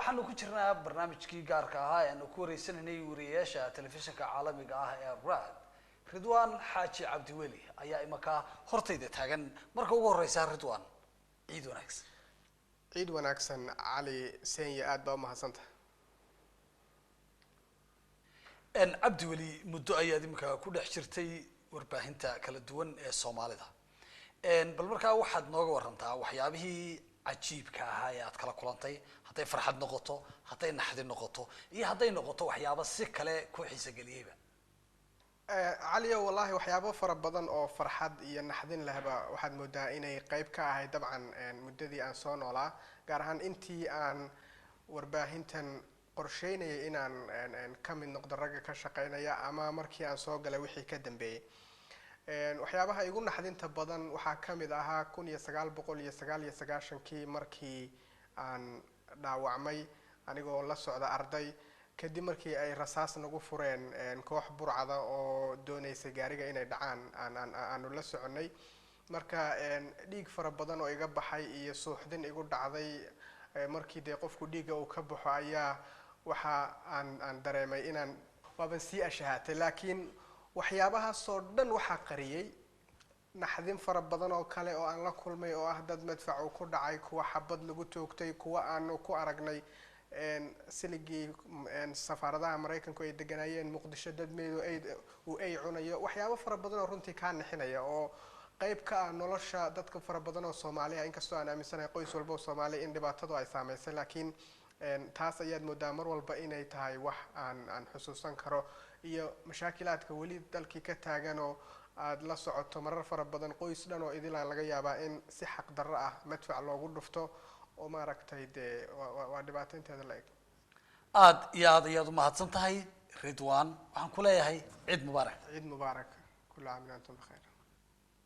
waxaanu ku jirnaa barnaamijkii gaarka ahaa ee aanu ku wareysananay wariyeyaasha telefishinka caalamiga ah ee Raad. Ridwaan Xaaji Cabdiweli ayaa imaka hortayda taagan. Marka ugu horeysa Ridwaan, ciid wanaagsan. ciid wanaagsan Ali Senya aad baa u mahadsantahay. Cabdiweli muddo ayaad imaka ku dhex jirtay warbaahinta kala duwan ee Soomaalida. bal markaa waxaad nooga warantaa waxyaabihii cajiibka ahaa ee aad kala kulantay, hadday farxad noqoto, hadday naxdin noqoto, iyo hadday noqoto waxyaabo si kale ku xiiso galiyayba. علي والله وحيابه فر بدن أو فرحد ينحدين لهبا واحد مدة إني قريب كهاي طبعا مدة دي أن صون ولا قارهن أنتي أن ورباهنتن قرشين إن كم من نقدر رجع كشقينا يا أما مركي أن صوق لوحي كدم بي وحيابها يقول نحدين تبدن وحكم إذا كون يسقال بقول يسقال شنكي مركي أن داوعمي أنا يقول لسه على أرضي kadib markii ay rasaas nagu fureen koox burcada oo doonaysa gaariga inay dhacaan aanu la soconay marka dhiig fara badan oo iga baxay iyo suuxdin igu dhacday markii de qofku dhiiga uu ka baxo ayaa waxa aan dareemay inaan waaban sii ashahatay laakiin waxyaabaha soo dhan waxa qariyay naxdin fara badan oo kale oo aan la kulmay oo ah dad madfac ku dhacay kuwa xabad lagu toogtay kuwa aanu ku aragnay سلقي سفارة أمريكا كوي دجنايين مقدشة دد ميدو أي عناية وحياة فربضنا رنتي كان حنايا أو قيب كنولش دتك فربضنا الصومالية إنك استوى أنا مثلا قوي سولبو الصومالي إن دبعتضو أي سامس لكن تاس أياد مدامر والبقين يتهاي وح عن حسوسا كرو هي مشاكلات كولي دلكي كتاجنو لا صعد تمرر فربضنا قوي سدنا وإذا لا لقيا بقى سحق درة مدفع الله قدفته وما ركتيد وادباتين تهذا يا mahadsan tahay Ridwaan waxaan ku leeyahay ciid mubaarak ciid mubaarak كل عام وانتم بخير